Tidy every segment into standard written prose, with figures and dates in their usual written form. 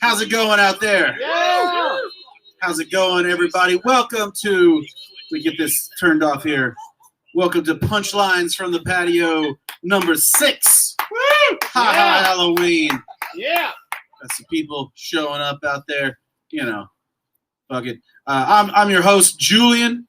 How's it going out there? Yeah. How's it going, everybody? Welcome to, we get this turned off here. Welcome to Punchlines from the Patio number 6. Woo! Ha Halloween. Yeah. Got some people showing up out there. You know, fuck it. I'm your host, Julian.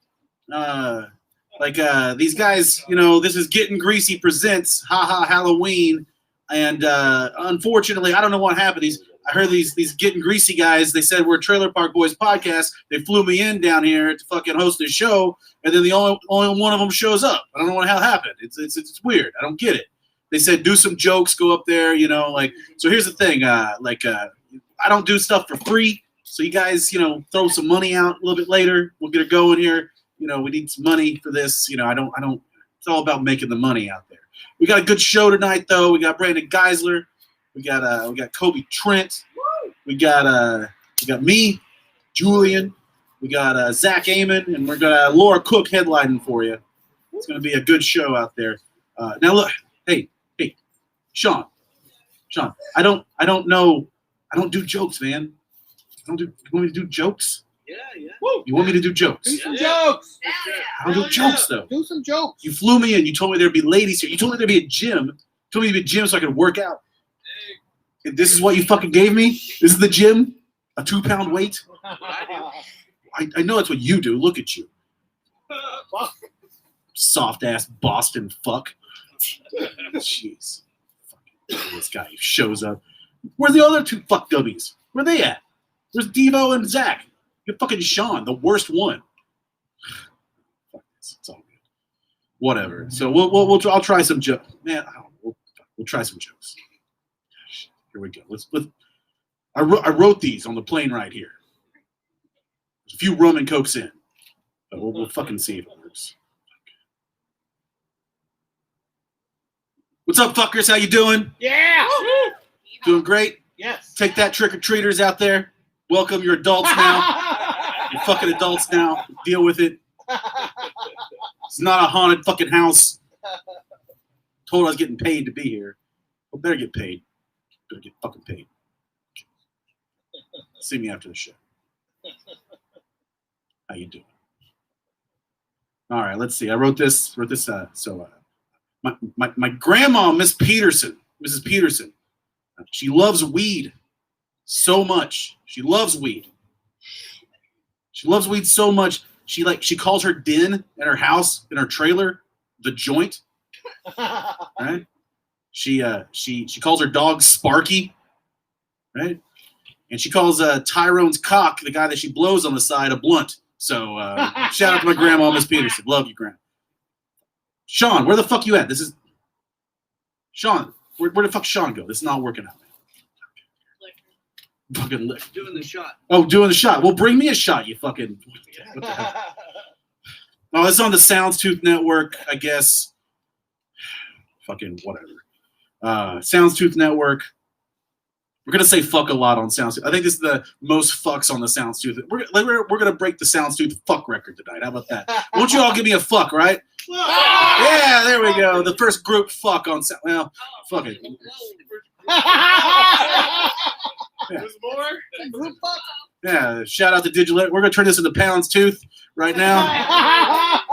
These guys, you know, this is Getting Greasy presents Ha Halloween. And unfortunately, I don't know what happened. I heard these Getting Greasy guys, they said we're a Trailer Park Boys podcast. They flew me in down here to fucking host this show, and then the only one of them shows up. I don't know what the hell happened. It's weird. I don't get it. They said do some jokes, go up there, you know, like. So here's the thing, I don't do stuff for free. So you guys, you know, throw some money out a little bit later. We'll get it going here. You know, we need some money for this. You know, I don't. It's all about making the money out there. We got a good show tonight, though. We got Brandon Geisler. We got Kobe Trent. We got me, Julian. We got Zach Amon, and we're gonna Laura Cook headlining for you. It's gonna be a good show out there. Now look, hey, Sean. I don't do jokes, man. You want me to do jokes? Yeah. Woo. You want me to do jokes? Do some jokes. I don't do jokes, though. Do some jokes. You flew me in. You told me there'd be ladies here. You told me there'd be a gym. You told me there'd be a gym so I could work out. And this is what you fucking gave me? This is the gym? A 2-pound weight? I know that's what you do. Look at you. Soft-ass Boston fuck. Jeez. Fucking this guy shows up. Where are the other 2 fuck dummies? Where are they at? Where's Devo and Zach? You're fucking Sean, the worst one. Fuck this. It's all good. Whatever. So I'll try some jokes. Man, we'll try some jokes. Here we go. I wrote these on the plane right here. There's a few rum and cokes in. But we'll fucking see if it works. What's up, fuckers? How you doing? Yeah. Doing great? Yes. Take that, trick-or-treaters out there. Welcome, you're adults now. You're fucking adults now. Deal with it. It's not a haunted fucking house. Told I was getting paid to be here. Well, better get paid. Better get fucking paid. See me after the show. How you doing? All right, let's see. I wrote this. My grandma, Mrs. Peterson, she loves weed so much. She loves weed. She loves weed so much. She calls her den in her house, in her trailer, the joint. Right? She calls her dog Sparky. Right? And she calls Tyrone's cock, the guy that she blows on the side, a blunt. So shout out to my grandma, Miss Peterson. Love you, Grandma. Sean, where the fuck you at? This is Sean. Where the fuck Sean go? This is not working out, man. Fucking lick. Doing the shot. Oh, doing the shot. Well, bring me a shot, you fucking. What the hell? Oh, it's on the Soundstooth Network, I guess. Fucking whatever. Soundstooth Network. We're gonna say fuck a lot on Soundstooth. I think this is the most fucks on the Soundstooth. We're gonna break the Soundstooth fuck record tonight. How about that? Won't you all give me a fuck, right? Yeah, there we go. The first group fuck on Sound. Well, fuck it. Yeah. There's more? Group fuck? Yeah, shout out to Digital. We're gonna turn this into Pound's Tooth right now.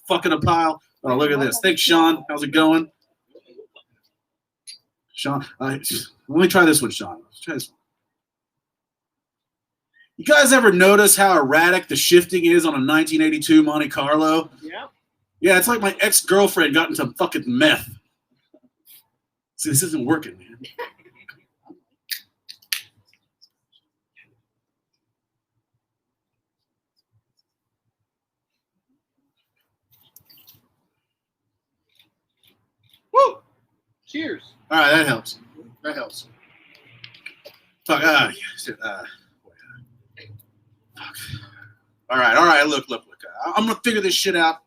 Fucking a pile. Oh, look at this. Thanks, Sean. How's it going? Sean, let me try this one, Sean. Let's try this one. You guys ever notice how erratic the shifting is on a 1982 Monte Carlo? Yeah. Yeah, it's like my ex-girlfriend got into fucking meth. See, this isn't working, man. Woo! Cheers. All right, that helps. Fuck. Fuck. All right. Look. I'm gonna figure this shit out.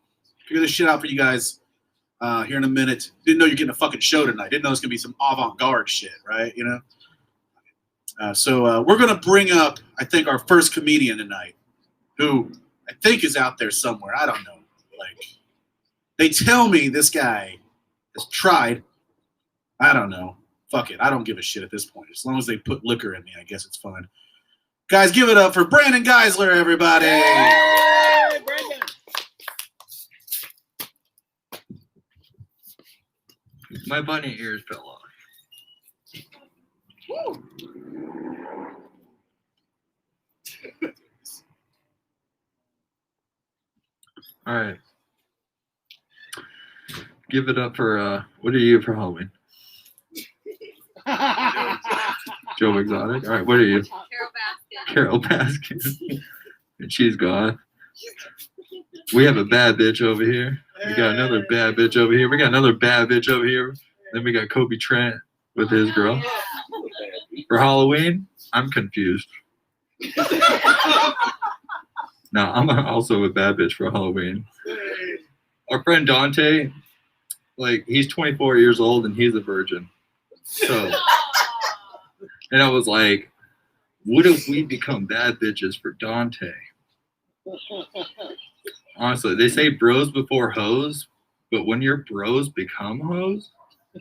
For you guys here in a minute. Didn't know you're getting a fucking show tonight. Didn't know it's gonna be some avant-garde shit, right? You know. So we're gonna bring up, I think, our first comedian tonight, who I think is out there somewhere. I don't know. Like, they tell me this guy has tried. I don't know. fuck it. I don't give a shit at this point. As long as they put liquor in me, I guess it's fine. Guys, give it up for Brandon Geisler, everybody. Hey, Brandon. My bunny ears fell off. Woo. All right. Give it up for, what are you for Halloween? Joe Exotic? All right, what are you? Carol Baskin. Carol Baskin. And she's gone. We have a bad bitch over here. We got another bad bitch over here. We got another bad bitch over here. Then we got Kobe Trent with his girl. For Halloween, I'm confused. No, I'm also a bad bitch for Halloween. Our friend Dante, like, he's 24 years old and he's a virgin. So, and I was like, what if we become bad bitches for Dante? Honestly, they say bros before hoes, but when your bros become hoes,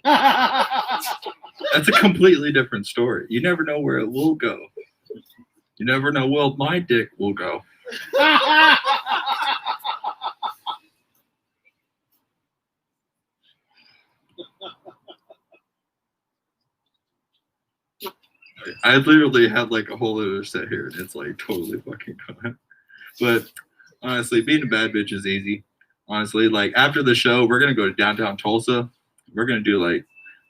that's a completely different story. You never know where it will go. You never know where my dick will go. I literally have like a whole other set here, and it's like totally fucking gone. But honestly, being a bad bitch is easy. Honestly, like after the show, we're gonna go to downtown Tulsa. We're gonna do like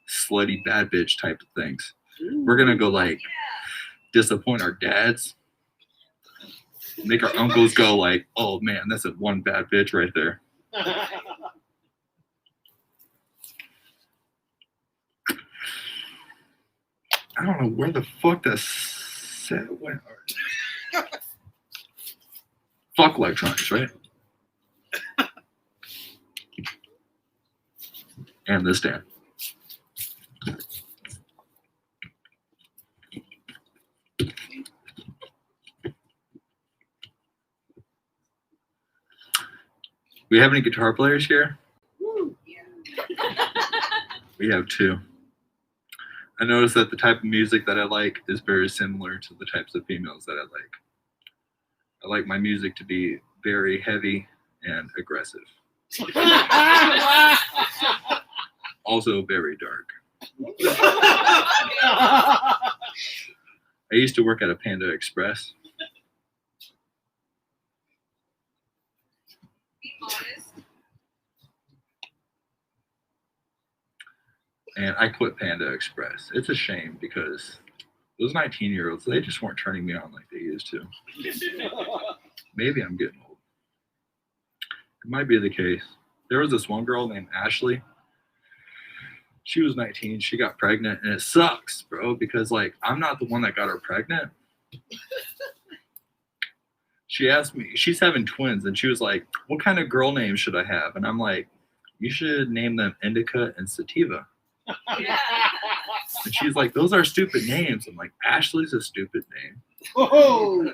slutty bad bitch type of things. We're gonna go like disappoint our dads, make our uncles go like, oh man, that's a one bad bitch right there. I don't know where the fuck that set went. Fuck electronics, right? And this stand. We have any guitar players here? We have two. I noticed that the type of music that I like is very similar to the types of females that I like. I like my music to be very heavy and aggressive. Also very dark. I used to work at a Panda Express. Be honest. And I quit Panda Express. It's a shame because those 19-year-olds, they just weren't turning me on like they used to. Maybe I'm getting old. It might be the case. There was this one girl named Ashley. She was 19. She got pregnant, and it sucks, bro, because like I'm not the one that got her pregnant. She asked me, she's having twins, and she was like, what kind of girl name should I have? And I'm like, you should name them Indica and Sativa. And she's like, those are stupid names. I'm like, Ashley's a stupid name. Oh.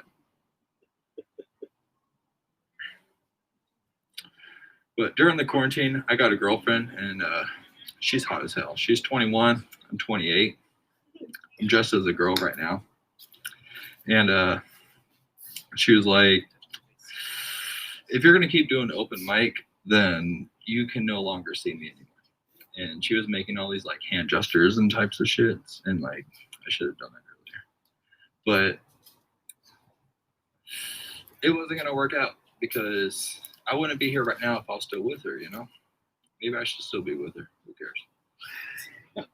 But during the quarantine, I got a girlfriend, and she's hot as hell. She's 21. I'm 28. I'm dressed as a girl right now. And she was like, if you're going to keep doing open mic, then you can no longer see me anymore. And she was making all these like hand gestures and types of shits. And like, I should have done that earlier. But it wasn't going to work out because I wouldn't be here right now if I was still with her, you know? Maybe I should still be with her. Who cares?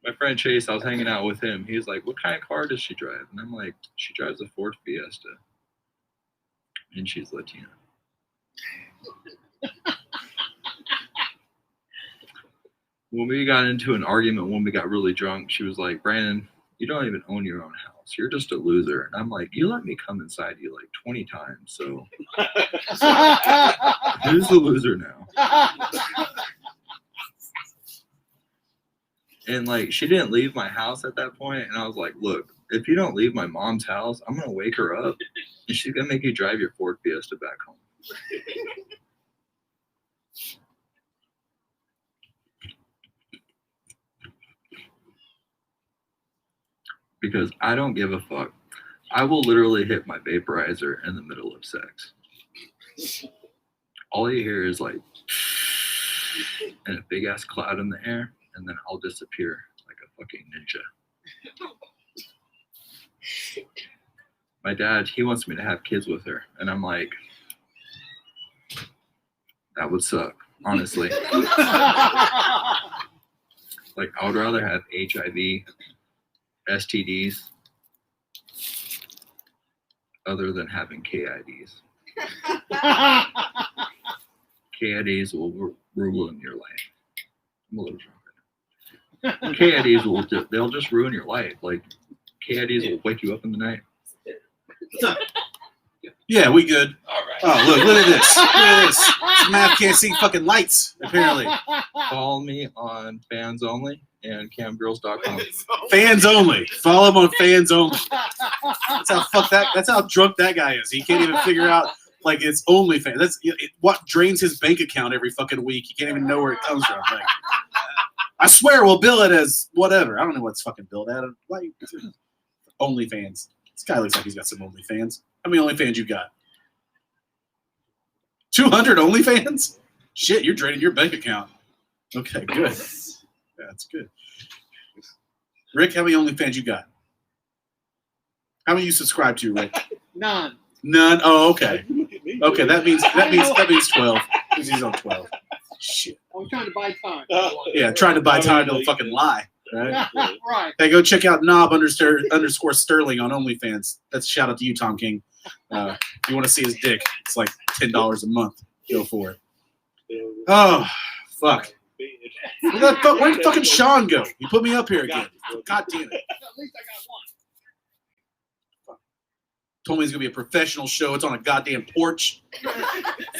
My friend Chase, I was hanging out with him. He was like, what kind of car does she drive? And I'm like, she drives a Ford Fiesta. And she's Latina. When we got into an argument, when we got really drunk, she was like, Brandon, you don't even own your own house. You're just a loser. And I'm like, you let me come inside you like 20 times. So who's the loser now? And like, she didn't leave my house at that point. And I was like, look, if you don't leave my mom's house, I'm going to wake her up and she's going to make you drive your Ford Fiesta back home. because I don't give a fuck. I will literally hit my vaporizer in the middle of sex. All you hear is like, and a big ass cloud in the air, and then I'll disappear like a fucking ninja. My dad, he wants me to have kids with her, and I'm like, that would suck, honestly. Like, I would rather have HIV, STDs, other than having KIDs. KIDs will ruin your life. I'm a little drunk right now. KIDs they'll just ruin your life. Like, KIDs will wake you up in the night. Yeah, we good. All right. Oh, look at this. Look at this. This math can't see fucking lights, apparently. Follow me on Fans Only and camgirls.com. Fans only. Follow him on Fans Only. That's how drunk that guy is. He can't even figure out, like, it's OnlyFans. That's what drains his bank account every fucking week. He can't even know where it comes from. Like, I swear we'll bill it as whatever. I don't know what's fucking billed at. Like, OnlyFans. This guy looks like he's got some OnlyFans. How many OnlyFans you got? 200 OnlyFans? Shit, you're draining your bank account. Okay, good. Yeah, that's good. Rick, how many OnlyFans you got? How many you subscribe to, Rick? None. None? Oh, okay. Okay, that means 12. He's on 12. Shit. I was trying to buy time. Yeah, trying to buy time to fucking lie. Right? Right. Hey, go check out knob_Sterling on OnlyFans. That's a shout out to you, Tom King. If you want to see his dick, it's like $10 a month. Go for it. Oh, fuck. Where did fucking Sean go? He put me up here again. God damn it. At least I got one. Told me it's going to be a professional show. It's on a goddamn porch.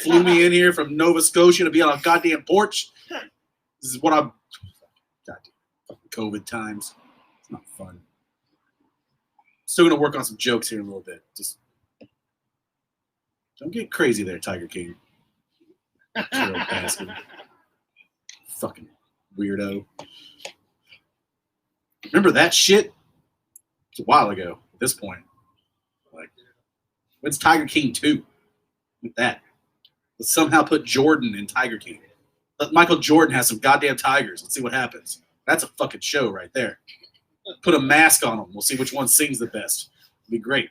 Flew me in here from Nova Scotia to be on a goddamn porch. This is what I'm... Goddamn fucking COVID times. It's not fun. Still going to work on some jokes here in a little bit. Just don't get crazy there, Tiger King. Bastard. Fucking weirdo. Remember that shit? It's a while ago at this point. Like, when's Tiger King 2? With that. Let's somehow put Jordan in Tiger King. Let Michael Jordan have some goddamn tigers. Let's see what happens. That's a fucking show right there. Put a mask on them. We'll see which one sings the best. It'll be great.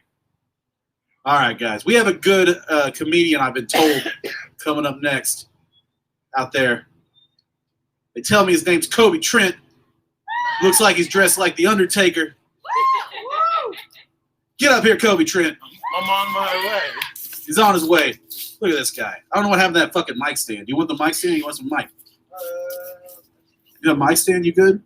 All right, guys. We have a good comedian, I've been told, coming up next out there. They tell me his name's Kobe Trent. Looks like he's dressed like The Undertaker. Get up here, Kobe Trent. I'm on my way. He's on his way. Look at this guy. I don't know what happened to that fucking mic stand. You want the mic stand or you want some mic? You got a mic stand? You good?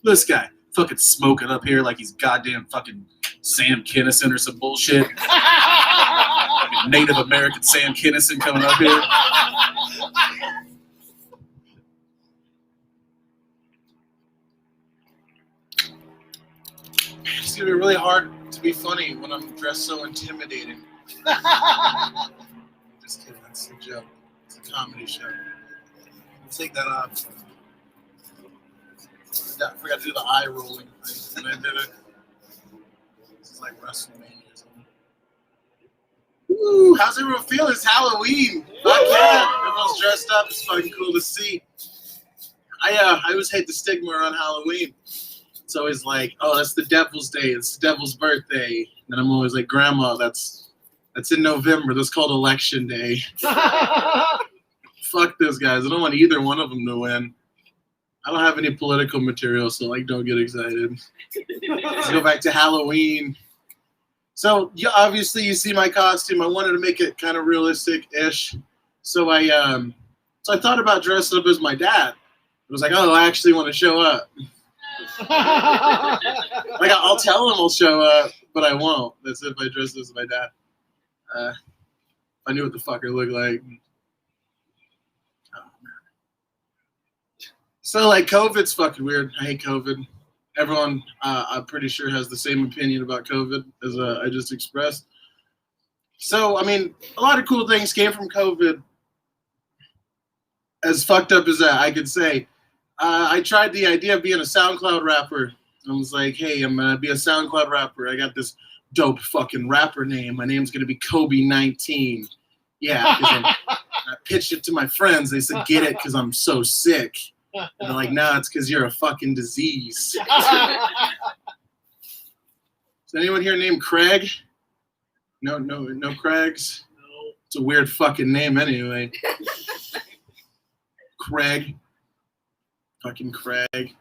Look at this guy. Fucking smoking up here like he's goddamn fucking Sam Kinison or some bullshit. Fucking Native American Sam Kinison coming up here. It's gonna be really hard to be funny when I'm dressed so intimidating. Just kidding, that's a joke. It's a comedy show. We'll take that off. I forgot to do the eye rolling thing when I did it. This is like WrestleMania or something. Woo! How's everyone feel? It's Halloween. Fuck yeah! Everyone's dressed up. It's fucking cool to see. I always hate the stigma around Halloween. It's always like, oh, that's the devil's day. It's the devil's birthday. And I'm always like, Grandma, that's in November. That's called Election Day. Fuck those guys. I don't want either one of them to win. I don't have any political material, so like, don't get excited. Let's go back to Halloween. So obviously you see my costume. I wanted to make it kind of realistic-ish. So I thought about dressing up as my dad. I was like, oh, I actually want to show up. Like I'll tell him I'll show up, but I won't. That's if I dress as my dad. I knew what the fucker looked like. Oh, man. So like COVID's fucking weird. I hate COVID. Everyone, I'm pretty sure, has the same opinion about COVID as I just expressed. So I mean, a lot of cool things came from COVID. As fucked up as that, I could say. I tried the idea of being a SoundCloud rapper. I was like, hey, I'm gonna be a SoundCloud rapper. I got this dope fucking rapper name. My name's gonna be Kobe19. Yeah, 'cause I pitched it to my friends. They said, get it, because I'm so sick. And they're like, no, it's because you're a fucking disease. Is anyone here named Craig? No Craigs? No. It's a weird fucking name anyway. Craig. Fucking Craig.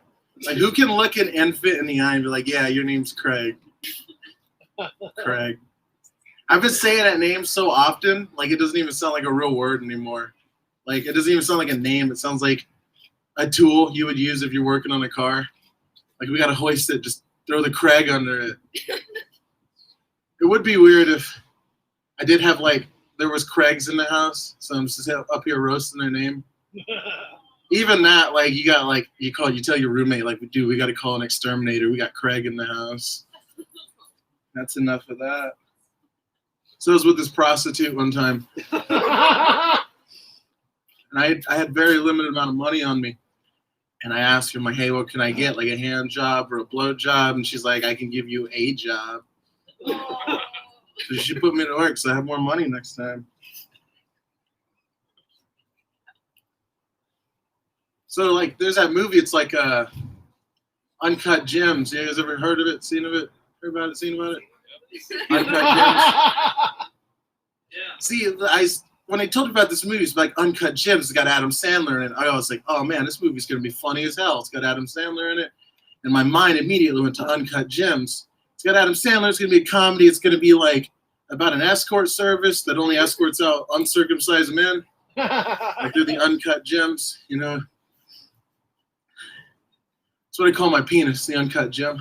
Like, who can look an infant in the eye and be like, yeah, your name's Craig? Craig. I've been saying that name so often, like, it doesn't even sound like a real word anymore. Like, it doesn't even sound like a name. It sounds like a tool you would use if you're working on a car. Like, we got to hoist it, just throw the Craig under it. It would be weird if I did have, like, there was Craigs in the house, so I'm just up here roasting their name. Even that, like, you got, like, you tell your roommate, like, we got to call an exterminator. We got Craig in the house. That's enough of that. So I was with this prostitute one time. And I had very limited amount of money on me. And I asked her, I'm like, hey, what can I get? Like a hand job or a blow job? And she's like, I can give you a job. So she put me to work so I have more money next time. So, like, there's that movie. It's like Uncut Gems. You guys ever heard of it, seen of it? Heard about it, seen about it? Uncut Gems. See, when I told you about this movie, it's like Uncut Gems. It's got Adam Sandler in it. I was like, oh man, this movie's gonna be funny as hell. It's got Adam Sandler in it, and my mind immediately went to Uncut Gems. It's got Adam Sandler. It's gonna be a comedy. It's gonna be like about an escort service that only escorts out uncircumcised men. Like they're the Uncut Gems, you know. That's what I call my penis, the Uncut Gem.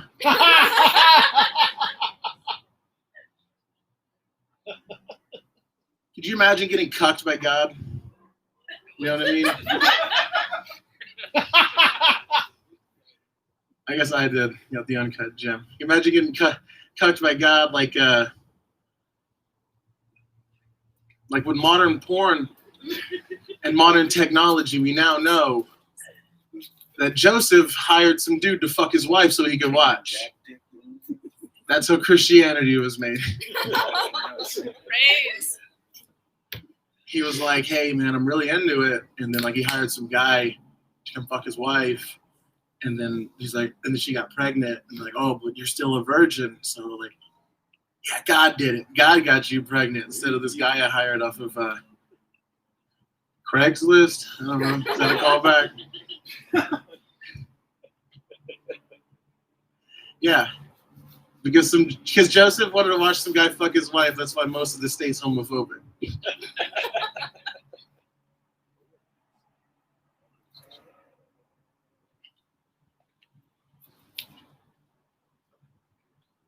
Could you imagine getting cucked by God? You know what I mean? I guess I did. You know, the Uncut Gem. You imagine getting cucked by God, like with modern porn and modern technology, we now know that Joseph hired some dude to fuck his wife so he could watch. That's how Christianity was made. Praise. He was like, hey, man, I'm really into it. And then, like, he hired some guy to come fuck his wife. And then he's like, and then she got pregnant. And like, oh, but you're still a virgin. So, like, yeah, God did it. God got you pregnant instead of this guy I hired off of Craigslist. I don't know. Is that a callback? Yeah. Because Joseph wanted to watch some guy fuck his wife. That's why most of the state's homophobic.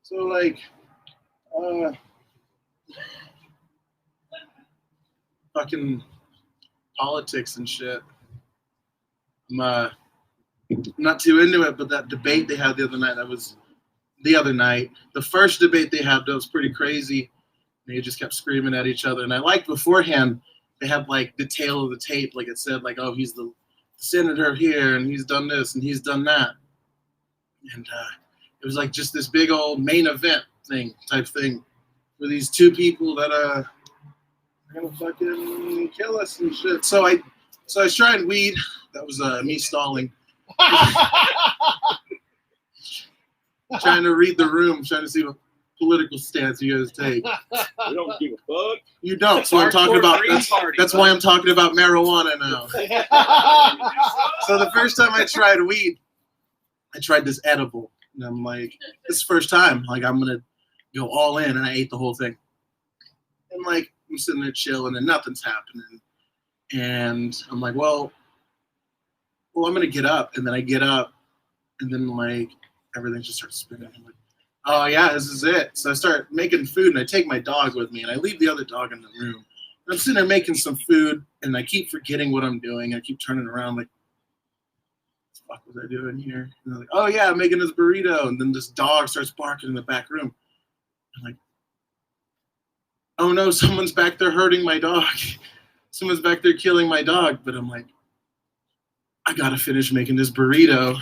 So, like, fucking politics and shit. I'm not too into it, but that debate they had the other night, the first debate they had, that was pretty crazy. They just kept screaming at each other. And I liked beforehand, they had, like, the tail of the tape. Like, it said, like, oh, he's the senator here, and he's done this, and he's done that. And it was, like, just this big old main event type thing for these two people that are gonna fucking kill us and shit. So I was trying weed. That was me stalling. Trying to read the room, trying to see what political stance you guys take. We don't give a fuck. You don't. So I'm talking about. That's why I'm talking about marijuana now. So the first time I tried weed, I tried this edible, and I'm like, this is the first time. Like, I'm gonna go all in, and I ate the whole thing. And like, I'm sitting there chilling, and nothing's happening. And I'm like, well, I'm gonna get up, and then I get up, and then like everything just starts spinning. I'm like, oh yeah, this is it. So I start making food, and I take my dog with me, and I leave the other dog in the room. And I'm sitting there making some food, and I keep forgetting what I'm doing. I keep turning around like, what the fuck was I doing here? And I'm like, oh yeah, I'm making this burrito. And then this dog starts barking in the back room. I'm like, oh no, someone's back there hurting my dog. Someone's back there killing my dog. But I'm like, I gotta finish making this burrito.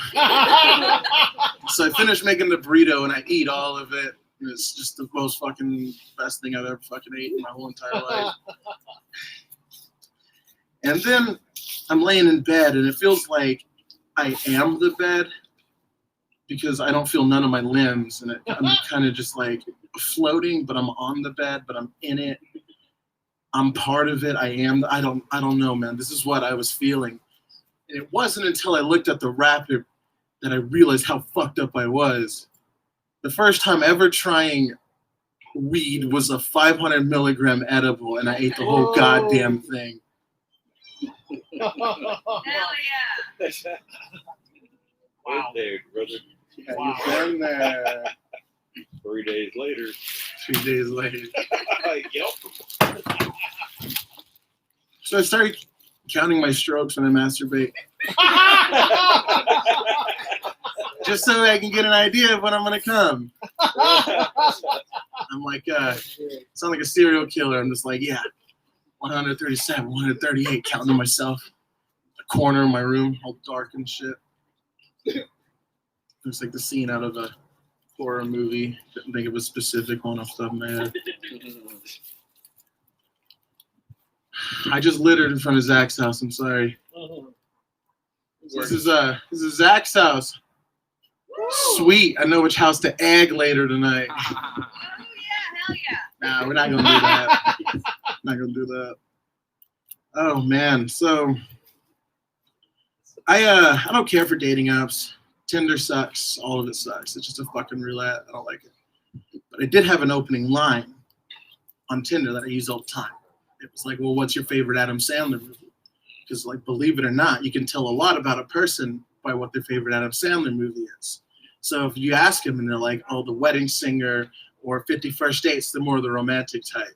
So I finish making the burrito and I eat all of it. And it's just the most fucking best thing I've ever fucking ate in my whole entire life. And then I'm laying in bed and it feels like I am the bed because I don't feel none of my limbs and I'm kind of just like floating, but I'm on the bed, but I'm in it. I'm part of it. I don't know, man. This is what I was feeling. And it wasn't until I looked at the wrapper that I realized how fucked up I was. The first time ever trying weed was a 500 milligram edible, and I ate the whole goddamn thing. Hell yeah. Wow. There, brother. Yeah, Wow. you've been there. 3 days later. 3 days later. Yep. So I started counting my strokes when I masturbate, just so I can get an idea of when I'm gonna come. I'm like, sound like a serial killer. I'm just like, yeah, 137, 138, counting to myself. The corner of my room, all dark and shit. It's like the scene out of a horror movie. Couldn't think of a specific one off the top of my head. I just littered in front of Zach's house. I'm sorry. This is Zach's house. Sweet. I know which house to egg later tonight. Oh yeah, hell yeah. Nah, we're not gonna do that. Not gonna do that. Oh man. So I don't care for dating apps. Tinder sucks. All of it sucks. It's just a fucking roulette. I don't like it. But I did have an opening line on Tinder that I use all the time. It was like, well, what's your favorite Adam Sandler movie? Because, like, believe it or not, you can tell a lot about a person by what their favorite Adam Sandler movie is. So if you ask them and they're like, oh, The Wedding Singer or 50 First Dates, they're more the romantic type.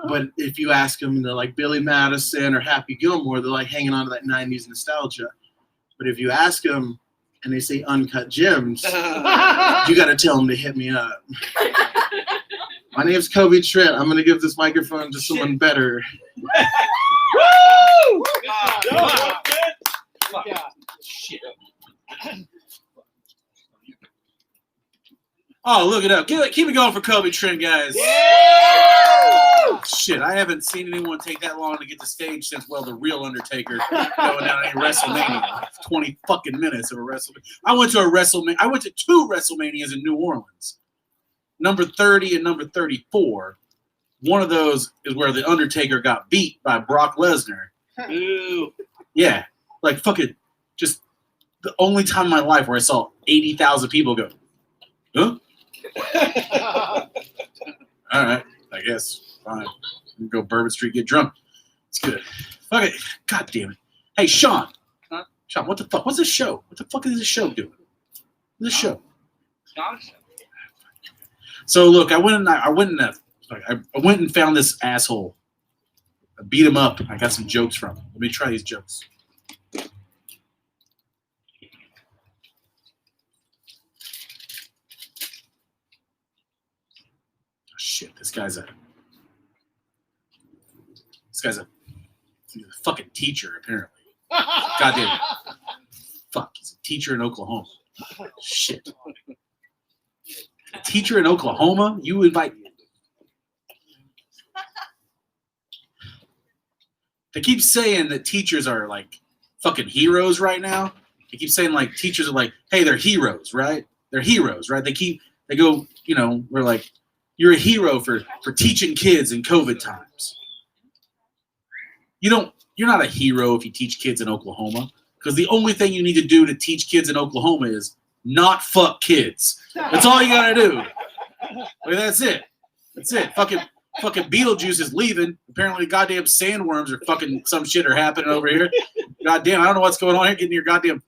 But if you ask them and they're like Billy Madison or Happy Gilmore, they're like hanging on to that 90s nostalgia. But if you ask them and they say Uncut Gems, you got to tell them to hit me up. My name's Kobe Trent. I'm going to give this microphone to someone better. Woo! Yeah. Shit. Oh, look it up. Keep it going for Kobe Trent, guys. Yeah! Shit, I haven't seen anyone take that long to get to stage since, well, the real Undertaker going down at WrestleMania. Like 20 fucking minutes of a WrestleMania. I went to 2 WrestleManias in New Orleans. Number 30 and number 34. One of those is where the Undertaker got beat by Brock Lesnar. Ooh. Yeah, like fucking just the only time in my life where I saw 80,000 people go, huh? All right, I guess. Fine. Go Bourbon Street, get drunk. It's good. Fuck it. God damn it. Hey, Sean. Huh? Sean, what the fuck? What's this show? What the fuck is this show doing? What's this show? Gosh. So look, I went and found this asshole. I beat him up. I got some jokes from him. Let me try these jokes. Oh, shit, this guy's a he's a fucking teacher, apparently. Goddamn. Fuck, he's a teacher in Oklahoma. Shit. A teacher in Oklahoma? You invite. They keep saying that teachers are like fucking heroes right now. They keep saying like teachers are like, hey, they're heroes, right? They're heroes, right? They go, we're like, you're a hero for teaching kids in COVID times. You're not a hero if you teach kids in Oklahoma, because the only thing you need to do to teach kids in Oklahoma is not fuck kids. That's all you gotta do. Like, that's it. That's it. Fucking Beetlejuice is leaving. Apparently, goddamn sandworms or fucking some shit are happening over here. Goddamn, I don't know what's going on here. Getting your goddamn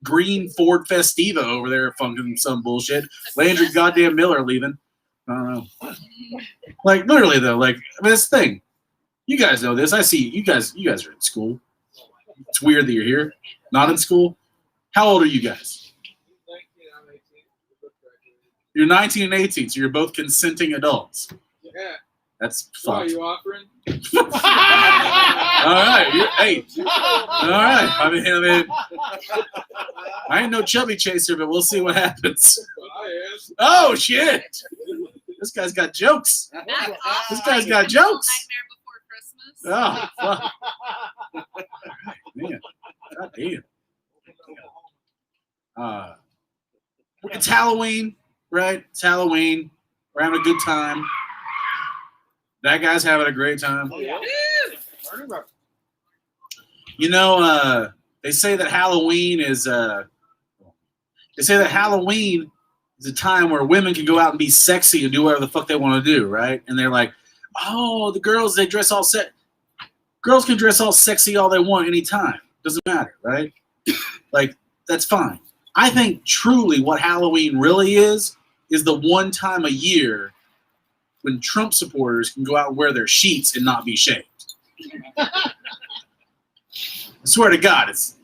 green Ford Festiva over there, fucking some bullshit. Landry goddamn Miller leaving. I don't know. Like literally though, like this thing. You guys know this. I see you guys are in school. It's weird that you're here, not in school. How old are you guys? You're 19 and 18, so you're both consenting adults. Yeah. That's What are fucked. you offering? All right. Hey. All right. I mean, I ain't no chubby chaser, but we'll see what happens. I am. Oh shit! This guy's got jokes. This guy's got jokes. Nightmare Before Christmas. Oh fuck, man! God damn. It's Halloween, right? It's Halloween. We're having a good time. That guy's having a great time. You know, they say that Halloween is a time where women can go out and be sexy and do whatever the fuck they want to do, right? And they're like, oh, the girls, they dress all girls can dress all sexy all they want anytime. Doesn't matter, right? Like, that's fine. I think truly what Halloween really is the one time a year when Trump supporters can go out and wear their sheets and not be shaved. I swear to God, it's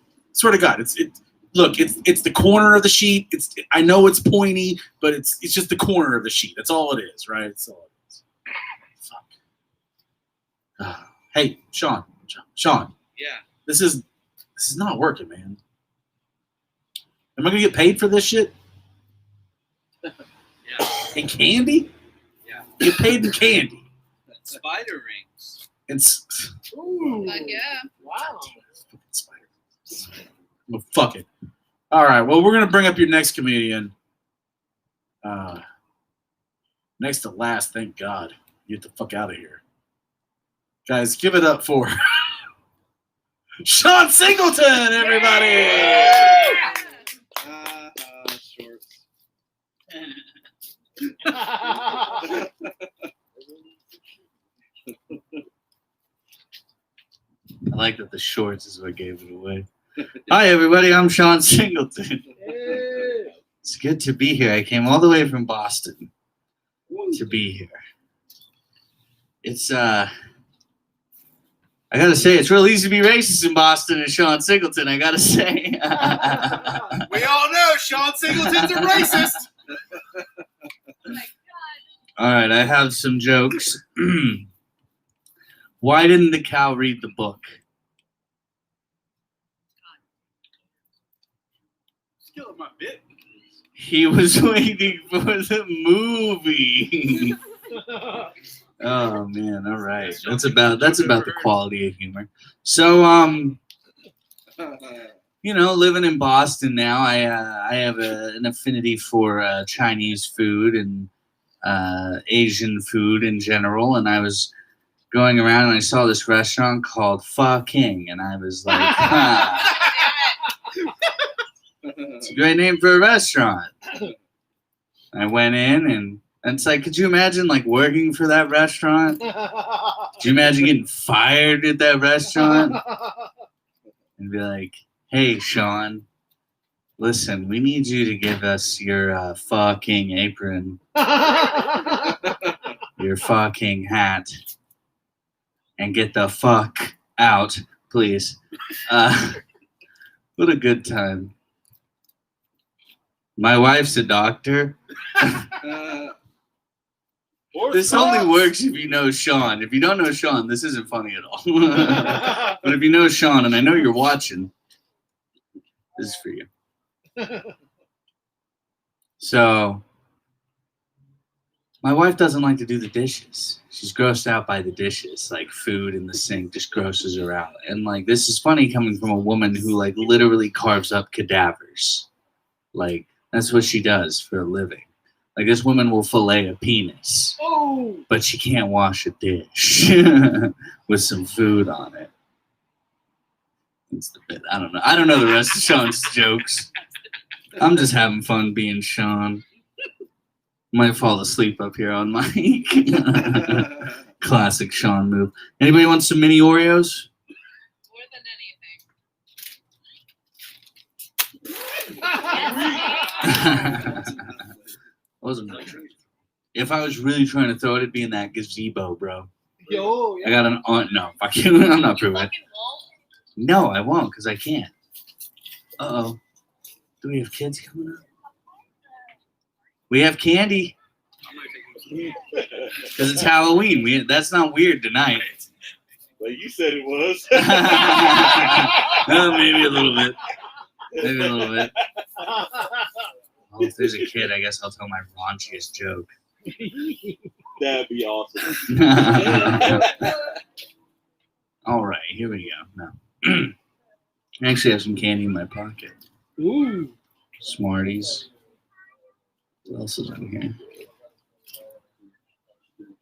the corner of the sheet. I know it's pointy, but it's just the corner of the sheet. That's all it is, right? That's all it is. Fuck. Hey, Sean. Yeah. This is not working, man. Am I gonna get paid for this shit? Yeah. In candy? Yeah. Get paid in candy. Spider rings. It's But yeah. Wow. well, fuck it. All right. Well, we're gonna bring up your next comedian. Next to last, thank God. Get the fuck out of here, guys. Give it up for Sean Singleton, everybody. Shorts. I like that the shorts is what gave it away. Hi, everybody. I'm Sean Singleton. It's good to be here. I came all the way from Boston to be here. It's, I gotta say, it's real easy to be racist in Boston and Sean Singleton, I gotta say. We all know Sean Singleton's a racist. Oh my God. All right, I have some jokes. Why didn't the cow read the book? Still my bit. He was waiting for the movie. Oh man, all right. That's about the quality of humor. So living in Boston now, I have an affinity for Chinese food and Asian food in general, and I was going around and I saw this restaurant called Pho King, and I was like, it's a great name for a restaurant. I went in and it's like, could you imagine like working for that restaurant? Could you imagine getting fired at that restaurant? And be like, hey, Sean, listen, we need you to give us your Pho King apron, your Pho King hat, and get the fuck out, please. What a good time. My wife's a doctor. This only works if you know Sean. If you don't know Sean, this isn't funny at all. But if you know Sean, and I know you're watching, this is for you. So, my wife doesn't like to do the dishes. She's grossed out by the dishes. Like, food in the sink just grosses her out. And, like, this is funny coming from a woman who, like, literally carves up cadavers. Like, that's what she does for a living. Like, this woman will fillet a penis, but she can't wash a dish with some food on it. It's the bit. I don't know. I don't know the rest of Sean's jokes. I'm just having fun being Sean. Might fall asleep up here on mic. Classic Sean move. Anybody want some mini Oreos? More than Wasn't really trying. If I was really trying to throw it, it'd be in that gazebo, bro. Yo, I got an aunt. No, fuck you. I'm not proving it. fucking wall. No, I won't, because I can't. Uh-oh. Do we have kids coming up? We have candy. Because it's Halloween. That's not weird tonight. Well, you said it was. Maybe a little bit. Maybe a little bit. Oh, if there's a kid, I guess I'll tell my raunchiest joke. That'd be awesome. All right, here we go. No. I actually have some candy in my pocket. Ooh. Smarties. What else is in here?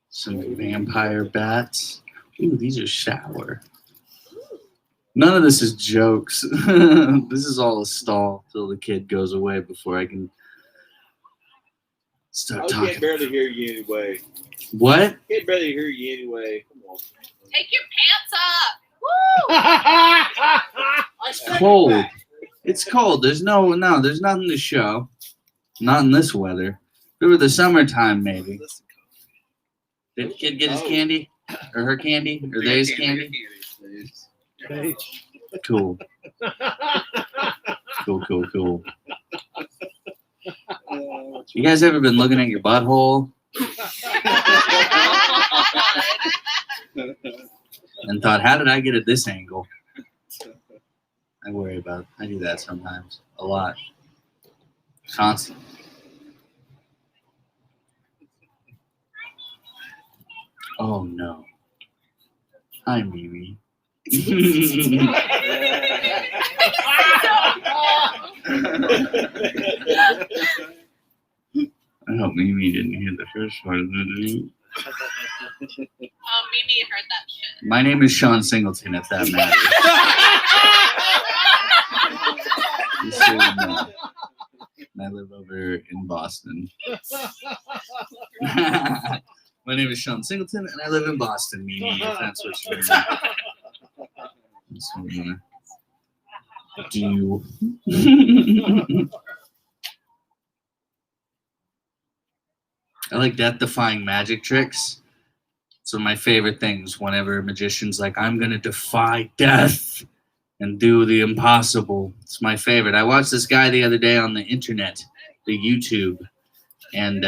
Some vampire bats. Ooh, these are sour. None of this is jokes. This is all a stall till the kid goes away before I can start I talking. can't barely hear you anyway. What? Can't barely hear you anyway. Come on. Take your pants off. Cold. It's cold. There's there's nothing to show. Not in this weather. If it were the summertime, maybe. Did the kid get his candy? Or her candy? Or they's candy? Cool. Cool. You guys ever been looking at your butthole and thought, how did I get at this angle? I worry about it. I do that sometimes. A lot. Constantly. Oh no. Hi, Mimi. I hope Mimi didn't hear the first part of the Oh, Mimi heard that shit. My name is Sean Singleton, if that matters. Just so you know. And I live over in Boston. My name is Sean Singleton, and I live in Boston, Mimi, if that's what you mean. That's what I'm gonna do. I like death-defying magic tricks. It's one of my favorite things whenever a magician's like, I'm going to defy death and do the impossible. It's my favorite. I watched this guy the other day on the internet, the YouTube, and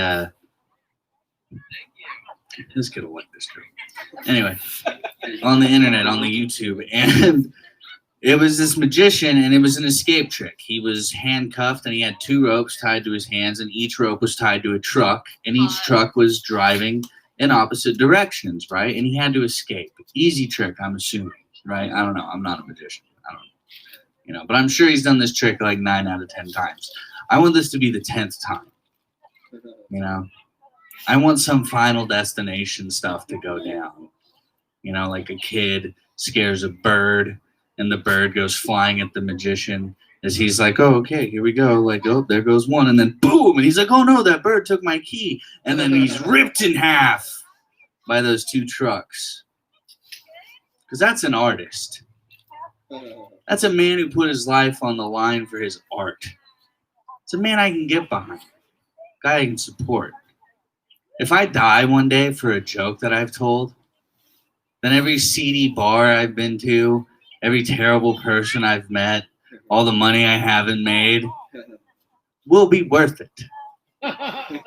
this kid will like this joke. Anyway, on the internet, on the YouTube, and it was this magician, and it was an escape trick. He was handcuffed, and he had 2 ropes tied to his hands, and each rope was tied to a truck, and each truck was driving in opposite directions, right? And he had to escape. Easy trick, I'm assuming, right? I don't know. I'm not a magician. I don't know. But I'm sure he's done this trick like 9 out of 10 times. I want this to be the 10th time. I want some final destination stuff to go down. Like a kid scares a bird, and the bird goes flying at the magician as he's like, oh, okay, here we go. Like, oh, there goes one. And then boom. And he's like, oh, no, that bird took my key. And then he's ripped in half by those 2 trucks. Because that's an artist. That's a man who put his life on the line for his art. It's a man I can get behind. A guy I can support. If I die one day for a joke that I've told, then every seedy bar I've been to, every terrible person I've met, all the money I haven't made will be worth it. I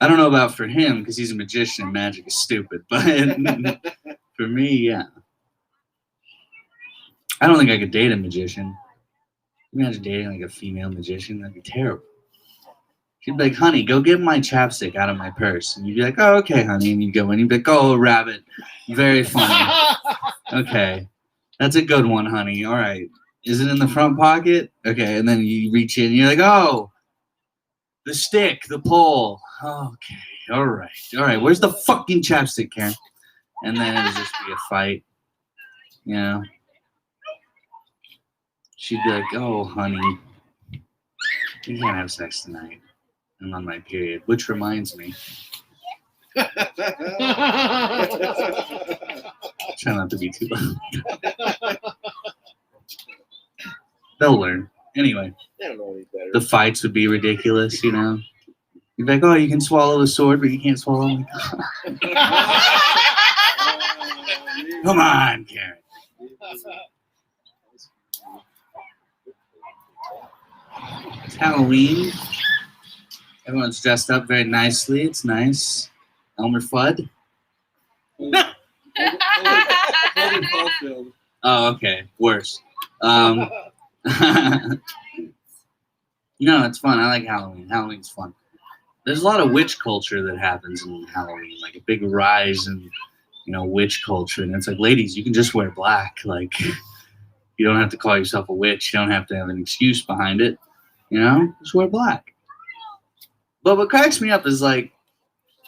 don't know about for him because he's a magician and magic is stupid, but for me, yeah. I don't think I could date a magician. Imagine dating like a female magician. That'd be terrible. She'd be like, honey, go get my chapstick out of my purse. And you'd be like, oh, okay, honey. And you'd go in. You'd be like, oh, rabbit. Very funny. Okay. That's a good one, honey. All right. Is it in the front pocket? Okay. And then you reach in. And you're like, oh, the stick, the pole. Okay. All right. All right. Where's the fucking chapstick, Karen? And then it would just be a fight. She'd be like, oh, honey, we can't have sex tonight. I'm on my period, which reminds me. Try not to be too loud. They'll learn. Anyway, They don't know any better. the fights would be ridiculous, You'd be like, oh, you can swallow a sword, but you can't swallow a Come on, Karen. It's Halloween. Everyone's dressed up very nicely. It's nice. Elmer Fudd. Holden Caulfield. Oh, okay. Worse. No, it's fun. I like Halloween. Halloween's fun. There's a lot of witch culture that happens in Halloween, like a big rise in, witch culture. And it's like, ladies, you can just wear black. Like, you don't have to call yourself a witch. You don't have to have an excuse behind it. Just wear black. But what cracks me up is, like,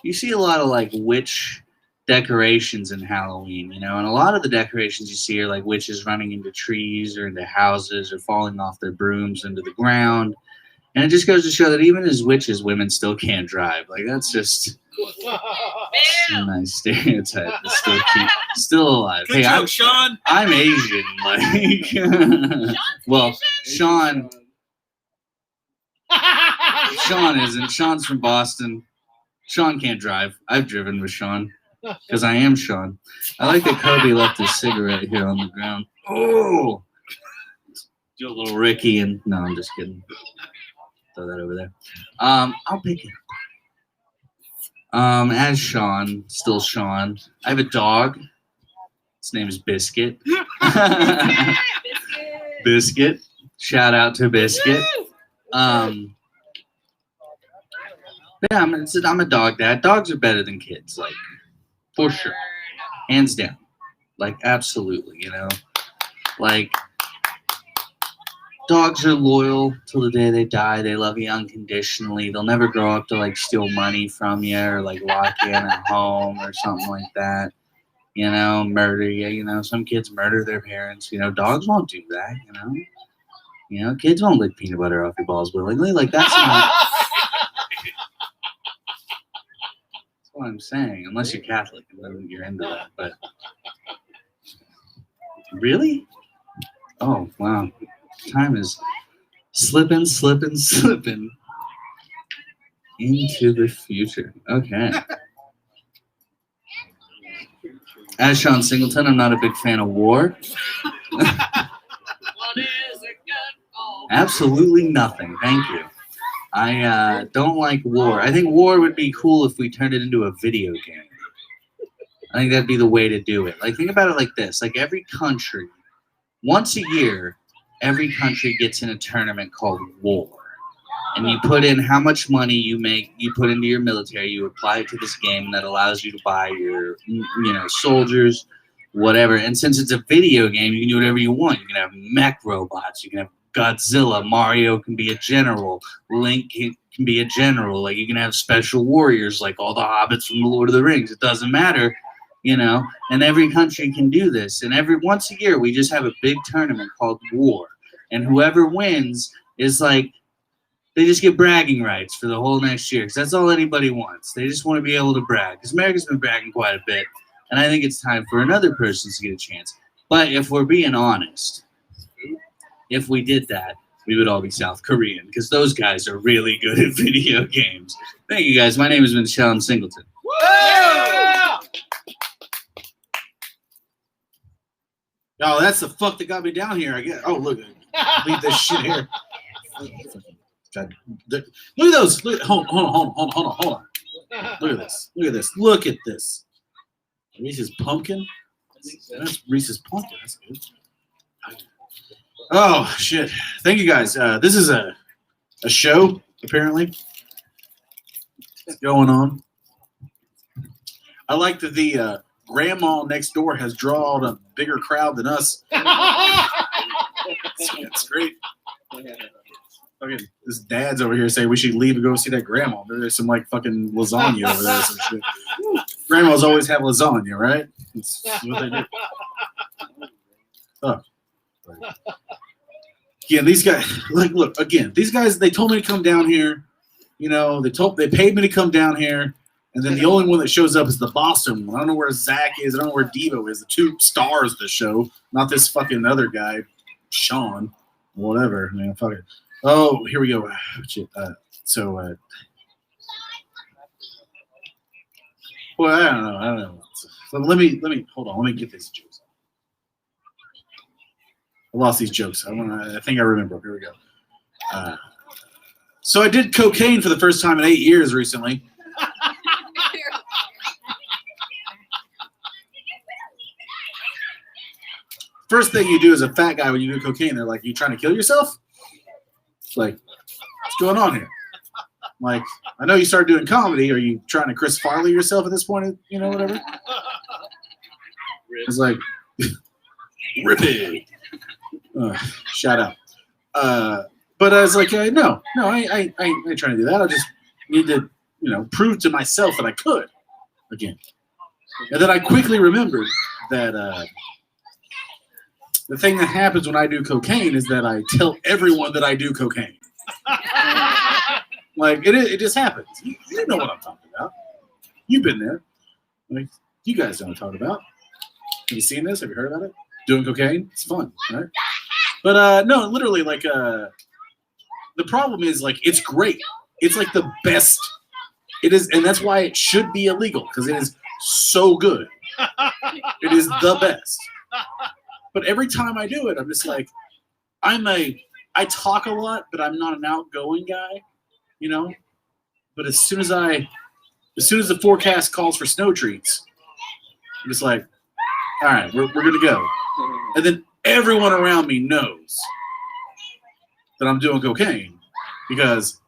you see a lot of, like, witch decorations in Halloween, and a lot of the decorations you see are, like, witches running into trees or into houses or falling off their brooms into the ground. And it just goes to show that even as witches, women still can't drive. Like, that's just a nice stereotype. It's still cute. Still alive. Good joke, Sean. I'm Asian. Like, well, Sean isn't. Sean's from Boston. Sean can't drive. I've driven with Sean because I am Sean. I like that Kobe left his cigarette here on the ground. Oh, do a little Ricky and no, I'm just kidding. Throw that over there. I'll pick it up. As Sean, still Sean. I have a dog. His name is Biscuit. Biscuit. Shout out to Biscuit. Yeah, I'm a dog dad. Dogs are better than kids, like, for sure. Hands down. Like, absolutely, Like, dogs are loyal till the day they die. They love you unconditionally. They'll never grow up to, like, steal money from you or, like, lock you in a home or something like that. Murder you. Some kids murder their parents. Dogs won't do that, Kids won't lick peanut butter off your balls willingly. Like, that's not... That's what I'm saying. Unless you're Catholic and then you're into that. But... Really? Oh, wow. Time is slipping into the future. Okay. As Sean Singleton, I'm not a big fan of war. Absolutely nothing. Thank you. I don't like war. I think war would be cool if we turned it into a video game. I think that'd be the way to do it. Like, think about it like this. Like, every country, once a year, every country gets in a tournament called war. And you put in how much money you put into your military, you apply it to this game that allows you to buy your, soldiers, whatever. And since it's a video game, you can do whatever you want. You can have mech robots, you can have Godzilla, Mario can be a general, Link can be a general, like, you can have special warriors like all the hobbits from the Lord of the Rings. It doesn't matter. And every country can do this. And once a year, we just have a big tournament called war. And whoever wins is like, they just get bragging rights for the whole next year. Because that's all anybody wants. They just want to be able to brag. Because America's been bragging quite a bit. And I think it's time for another person to get a chance. But if we're being honest, if we did that, we would all be South Korean. Because those guys are really good at video games. Thank you, guys. My name has been Sean Singleton. Oh, that's the fuck that got me down here, I guess. Oh, look. Leave this shit here. God. Look at those. Hold on. Look at this. Look at this. Reese's Pumpkin? That's Reese's Pumpkin. That's good. Oh, shit. Thank you, guys. This is a show, apparently. What's going on? I like that the grandma next door has drawn a bigger crowd than us. That's great. Okay, this dad's over here saying we should leave and go see that grandma. There's some like fucking lasagna over there or some shit. Grandmas always have lasagna, right? That's what they do. Oh. Yeah, these guys, like, look, again, these guys, they told me to come down here. They paid me to come down here. And then the only one that shows up is the Boston one. I don't know where Zach is. I don't know where Devo is. The two stars of the show, not this fucking other guy, Sean, whatever. Man, fuck it. Oh, here we go. Well, I don't know. So let me hold on. Let me get these jokes. I lost these jokes. I think I remember. Here we go. So I did cocaine for the first time in 8 years recently. First thing you do as a fat guy when you do cocaine, they're like, "You trying to kill yourself?" It's like, what's going on here? Like, I know you started doing comedy. Are you trying to Chris Farley yourself at this point? You know, whatever. It's like, rip it. Shout out. But I was like, no, I ain't trying to do that. I just need to, prove to myself that I could again. And then I quickly remembered that the thing that happens when I do cocaine is that I tell everyone that I do cocaine. Like, it just happens. You know what I'm talking about. You've been there. Like, you guys know what I'm talking about. Have you seen this? Have you heard about it? Doing cocaine? It's fun, right? But no, literally, like, the problem is, like, it's great. It's like the best. It is, and that's why it should be illegal, because it is so good. It is the best. But every time I do it, I'm just like, I talk a lot, but I'm not an outgoing guy, But as soon as the forecast calls for snow treats, I'm just like, all right, we're gonna go. And then everyone around me knows that I'm doing cocaine because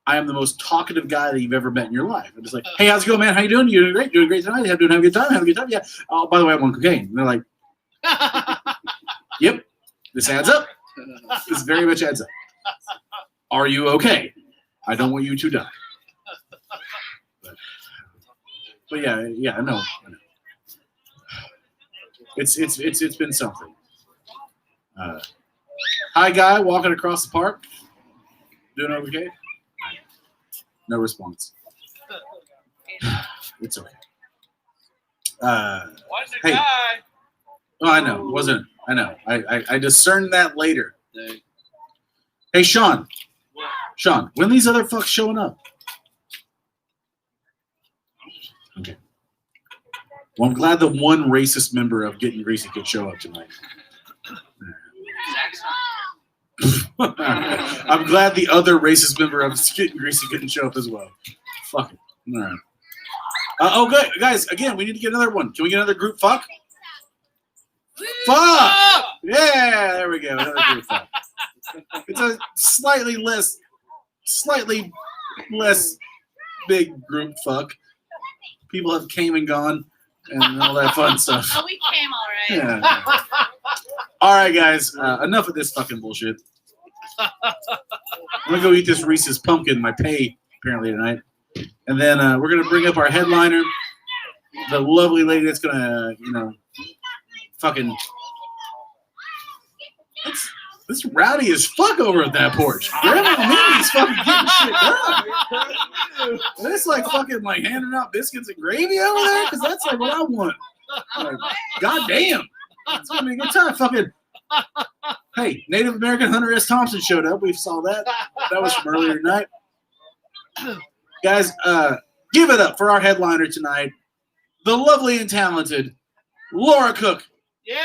I am the most talkative guy that you've ever met in your life. I'm just like, hey, how's it going, man? How you doing? You doing great tonight? Have a good time? Have a good time? Yeah. Oh, by the way, I'm on cocaine. And they're like, yep, this adds up. This very much adds up. Are you okay? I don't want you to die. But yeah, I know. It's been something. Hi, guy, walking across the park. Doing okay? No response. It's okay. Hey. Oh, I know. Wasn't. I know. I discerned that later. Hey, Sean. Sean, when these other fucks showing up? Okay. Well, I'm glad the one racist member of Getting Greasy could show up tonight. I'm glad the other racist member of Getting Greasy couldn't show up as well. Fuck it. All right. Oh, good. Guys, again, we need to get another one. Can we get another group fuck? Fuck! Yeah, there we go. Another group fuck. It's a slightly less big group fuck. People have came and gone and all that fun stuff. Oh, we came all right. Yeah. All right, guys. Enough of this fucking bullshit. I'm gonna go eat this Reese's pumpkin, my pay apparently tonight, and then we're gonna bring up our headliner, the lovely lady that's gonna, fucking. It's rowdy as fuck over at that porch. Grandma Mimi's fucking getting shit done. And it's like fucking like handing out biscuits and gravy over there, because that's like what I want. Like, God damn. It's gonna be a good time. Fucking. Hey, Native American Hunter S. Thompson showed up. We saw that. That was from earlier tonight. Guys, give it up for our headliner tonight, the lovely and talented Laura Cook. Yeah!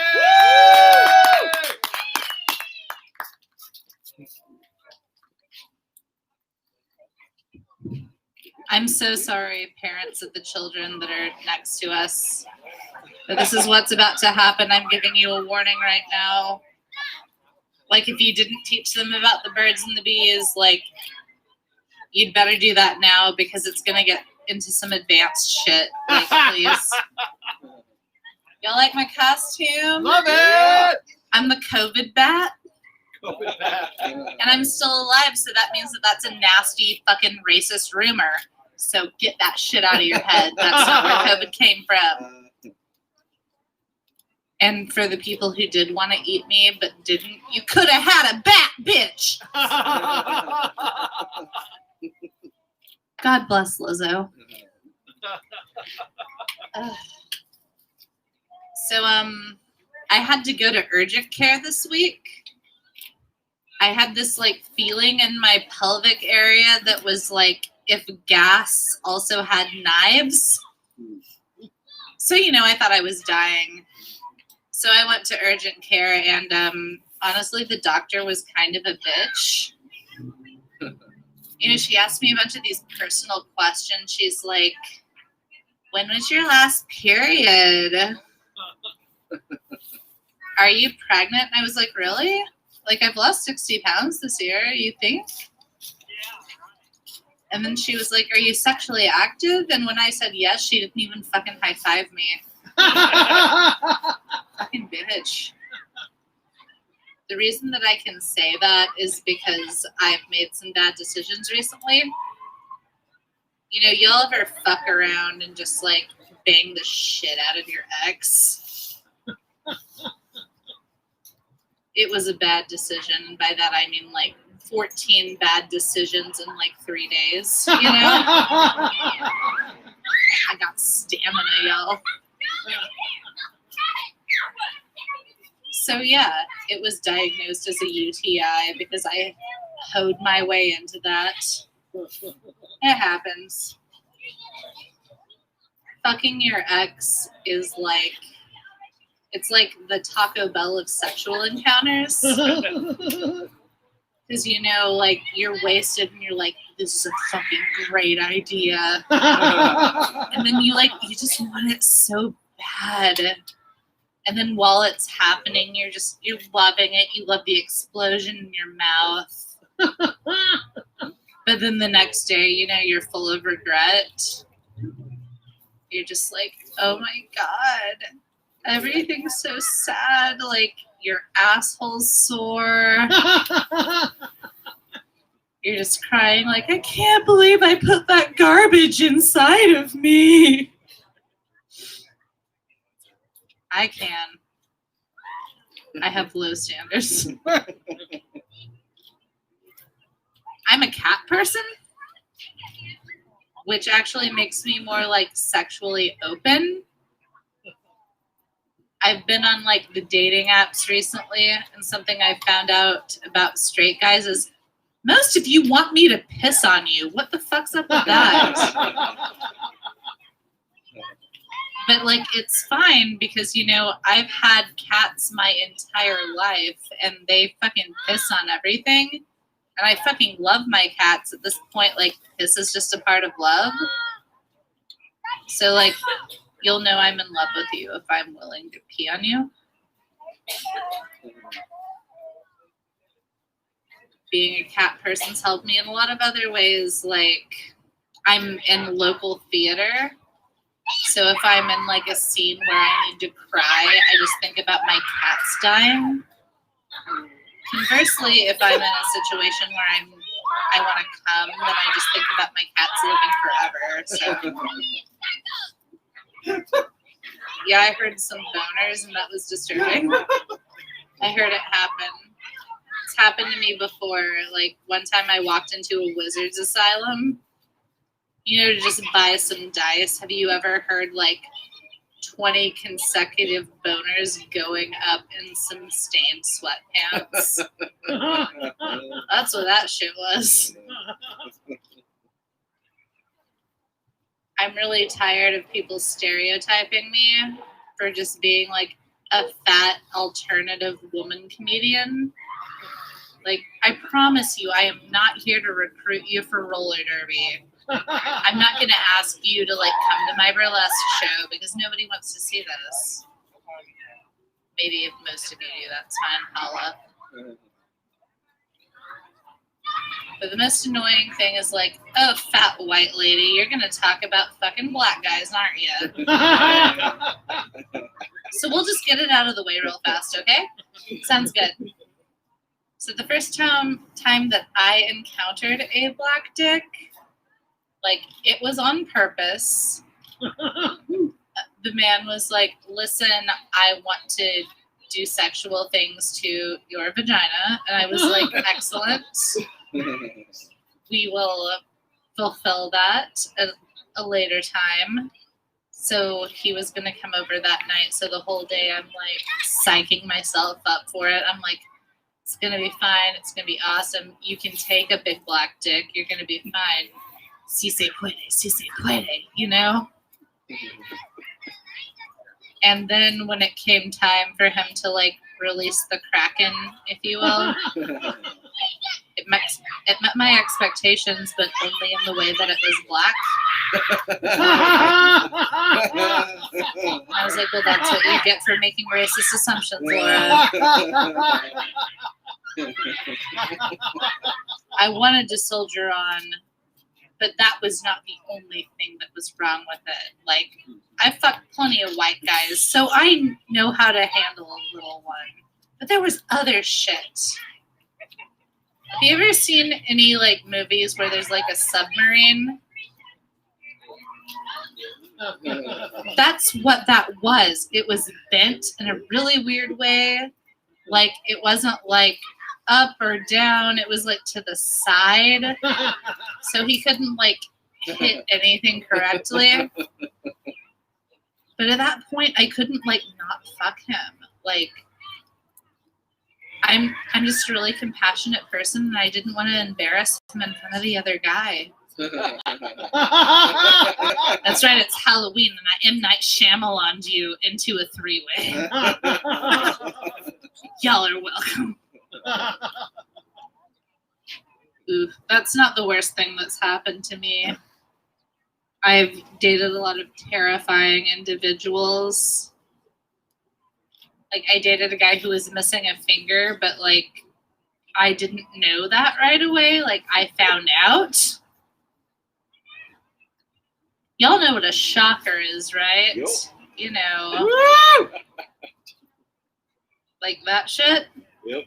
I'm so sorry, parents of the children that are next to us. But this is what's about to happen. I'm giving you a warning right now. Like, if you didn't teach them about the birds and the bees, like, you'd better do that now, because it's going to get into some advanced shit. Like, please. Y'all like my costume? Love it! I'm the COVID bat. And I'm still alive, so that means that that's a nasty fucking racist rumor. So get that shit out of your head. That's not where COVID came from. And for the people who did want to eat me but didn't, you could have had a bat, bitch. God bless Lizzo. So I had to go to urgent care this week. I had this like feeling in my pelvic area that was like if gas also had knives. So, I thought I was dying. So I went to urgent care, and honestly, the doctor was kind of a bitch. You know, she asked me a bunch of these personal questions. She's like, when was your last period? Are you pregnant? And I was like, really? Like, I've lost 60 pounds this year, you think? And then she was like, are you sexually active? And when I said yes, she didn't even fucking high-five me. Fucking bitch. The reason that I can say that is because I've made some bad decisions recently. You know, y'all ever fuck around and just, like, bang the shit out of your ex? It was a bad decision. And by that, I mean, like, 14 bad decisions in, like, 3 days, you know? I got stamina, y'all. So, yeah, it was diagnosed as a UTI because I hoed my way into that. It happens. Fucking your ex is like, it's like the Taco Bell of sexual encounters. Because, you know, like, you're wasted and you're like, this is a fucking great idea. And then you just want it so bad. And then while it's happening, you're loving it. You love the explosion in your mouth. But then the next day, you know, you're full of regret. You're just like, oh my God, everything's so sad. Like, your asshole's sore. You're just crying like, I can't believe I put that garbage inside of me. I can. I have low standards. I'm a cat person, which actually makes me more like sexually open. I've been on like the dating apps recently, and something I found out about straight guys is most of you want me to piss on you. What the fuck's up with that? But like, it's fine because, you know, I've had cats my entire life and they fucking piss on everything. And I fucking love my cats at this point. Like, piss is just a part of love. So like, you'll know I'm in love with you if I'm willing to pee on you. Being a cat person's helped me in a lot of other ways. Like, I'm in local theater. So if I'm in like a scene where I need to cry, I just think about my cats dying. Conversely, if I'm in a situation where I want to come, then I just think about my cats living forever. So yeah, I heard some boners and that was disturbing. I heard it happen. It's happened to me before. Like, one time I walked into a wizard's asylum, you know, to just buy some dice. Have you ever heard like 20 consecutive boners going up in some stained sweatpants? That's what that shit was. I'm really tired of people stereotyping me for just being like a fat alternative woman comedian. Like, I promise you, I am not here to recruit you for roller derby. I'm not going to ask you to, like, come to my burlesque show because nobody wants to see this. Maybe if most of you do, that's fine. Holla. But the most annoying thing is like, oh, fat white lady, you're going to talk about fucking black guys, aren't you? So we'll just get it out of the way real fast, okay? Sounds good. So the first time that I encountered a black dick, like, it was on purpose. The man was like, listen, I want to do sexual things to your vagina. And I was like, excellent. We will fulfill that at a later time. So he was going to come over that night. So the whole day I'm like psyching myself up for it. I'm like, it's going to be fine. It's going to be awesome. You can take a big black dick. You're going to be fine. Si se puede, you know? And then when it came time for him to like release the Kraken, if you will, it met my expectations, but only in the way that it was black. I was like, well, that's what you get for making racist assumptions, Laura. I wanted to soldier on, but that was not the only thing that was wrong with it. Like, I fucked plenty of white guys, so I know how to handle a little one. But there was other shit. Have you ever seen any, like, movies where there's, like, a submarine? That's what that was. It was bent in a really weird way. Like, it wasn't, like, up or down. It was, like, to the side. So he couldn't, like, hit anything correctly. But at that point, I couldn't, like, not fuck him. Like, I'm just a really compassionate person, and I didn't want to embarrass him in front of the other guy. That's right, it's Halloween, and I M. Night Shyamalan'd you into a three-way. Y'all are welcome. Ooh, that's not the worst thing that's happened to me. I've dated a lot of terrifying individuals. Like, I dated a guy who was missing a finger, but, like, I didn't know that right away. Like, I found out. Y'all know what a shocker is, right? Yep. You know. Like that shit? Yep.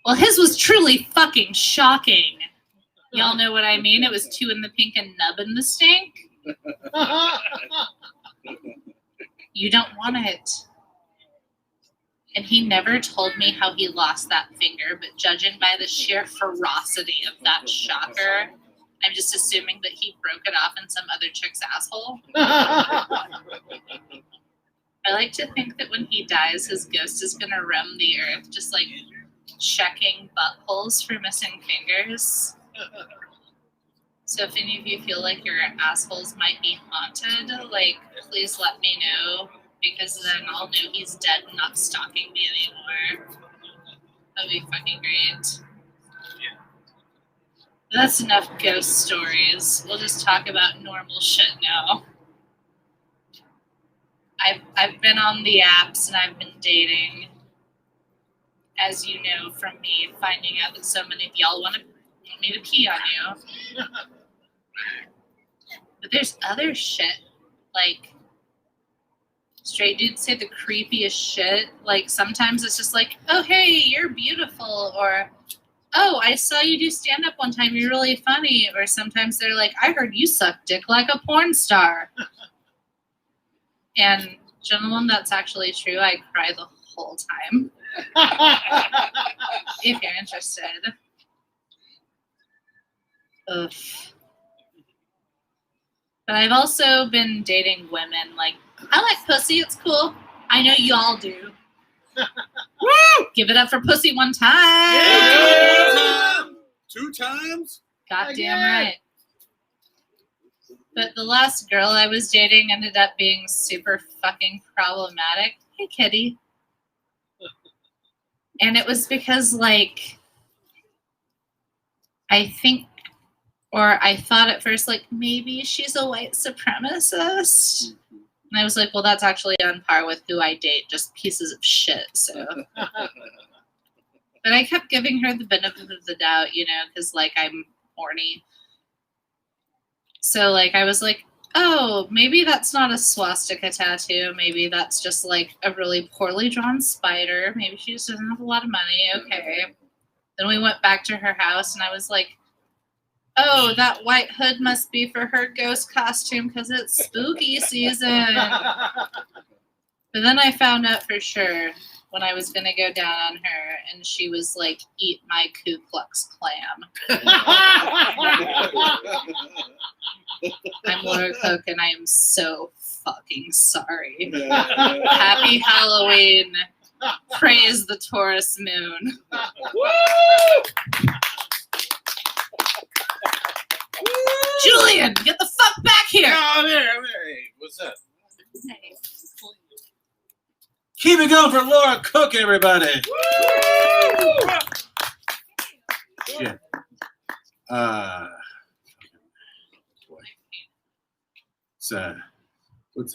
Well, his was truly fucking shocking. Y'all know what I mean? It was 2 in the pink and nub in the stink. You don't want it. And he never told me how he lost that finger, but judging by the sheer ferocity of that shocker, I'm just assuming that he broke it off in some other chick's asshole. I like to think that when he dies, his ghost is going to roam the earth, just like checking buttholes for missing fingers. So if any of you feel like your assholes might be haunted, like, please let me know, because then I'll know he's dead and not stalking me anymore. That'd be fucking great. That's enough ghost stories. We'll just talk about normal shit now. I've been on the apps and I've been dating. As you know from me finding out that so many of y'all want me to pee on you. But there's other shit. Like, straight dudes say the creepiest shit. Like, sometimes it's just like, oh, hey, you're beautiful. Or, oh, I saw you do stand-up one time. You're really funny. Or sometimes they're like, I heard you suck dick like a porn star. And, gentlemen, that's actually true. I cry the whole time. If you're interested. Ugh. But I've also been dating women. Like, I like pussy. It's cool. I know y'all do. Woo! Give it up for pussy one time. Yeah. 2 times? Goddamn right. But the last girl I was dating ended up being super fucking problematic. Hey, kitty. And it was because, like, I thought at first, like, maybe she's a white supremacist. And I was like, well, that's actually on par with who I date, just pieces of shit, so. But I kept giving her the benefit of the doubt, you know, because, like, I'm horny. So, like, I was like, oh, maybe that's not a swastika tattoo. Maybe that's just, like, a really poorly drawn spider. Maybe she just doesn't have a lot of money. Okay. Then we went back to her house, and I was like, oh, that white hood must be for her ghost costume because it's spooky season. But then I found out for sure when I was going to go down on her, and she was like, eat my Ku Klux Klan. I'm Laura Cook, and I am so fucking sorry. Happy Halloween. Praise the Taurus moon. Julian, get the fuck back here. Oh, hey, what's up? Keep it going for Laura Cook, everybody. Woo! Yeah. Boy.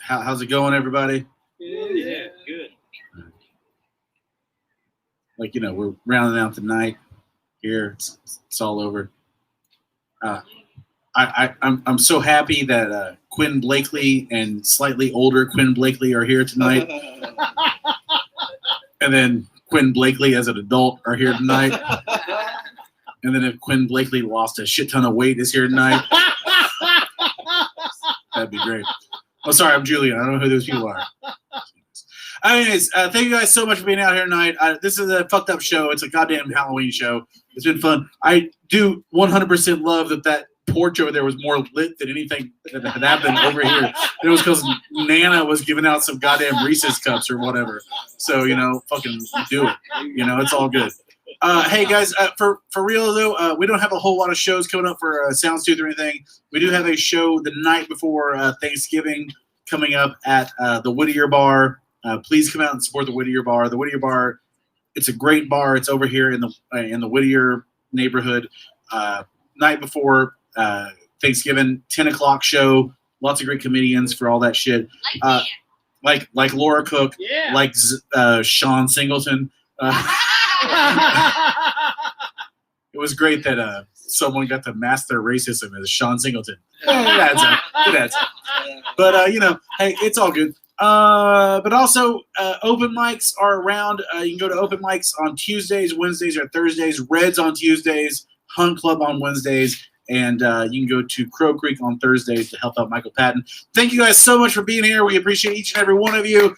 How's it going, everybody? Yeah, good. Like, we're rounding out the night here. It's all over. I'm so happy that Quinn Blakely and slightly older Quinn Blakely are here tonight, and then Quinn Blakely as an adult are here tonight, and then if Quinn Blakely lost a shit ton of weight is here tonight, that'd be great. Oh, sorry, I'm Julian. I don't know who those people are. Anyways, thank you guys so much for being out here tonight. This is a fucked up show. It's a goddamn Halloween show. It's been fun. I do 100% love that porch over there was more lit than anything that had happened over here. And it was because Nana was giving out some goddamn Reese's cups or whatever. So, fucking do it. It's all good. Hey guys, for real though, we don't have a whole lot of shows coming up for Soundstooth or anything. We do have a show the night before Thanksgiving coming up at the Whittier Bar. Please come out and support the Whittier Bar. The Whittier Bar, it's a great bar. It's over here in the Whittier neighborhood. Night before Thanksgiving, 10 o'clock show. Lots of great comedians for all that shit. Like Laura Cook, like Sean Singleton. It was great that someone got to mask their racism as Sean Singleton. Good answer. But hey, it's all good. But also, open mics are around. You can go to open mics on Tuesdays, Wednesdays, or Thursdays. Reds on Tuesdays, Hunt Club on Wednesdays, and you can go to Crow Creek on Thursdays to help out Michael Patton. Thank you guys so much for being here. We appreciate each and every one of you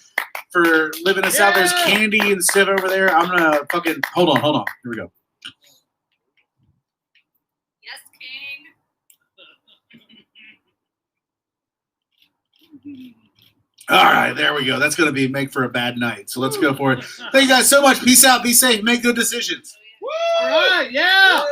for living us out. There's candy and stuff over there. I'm gonna fucking hold on. Here we go. Yes, King. All right, there we go. That's going to make for a bad night. So let's go for it. Thank you guys so much. Peace out. Be safe. Make good decisions. All right, yeah.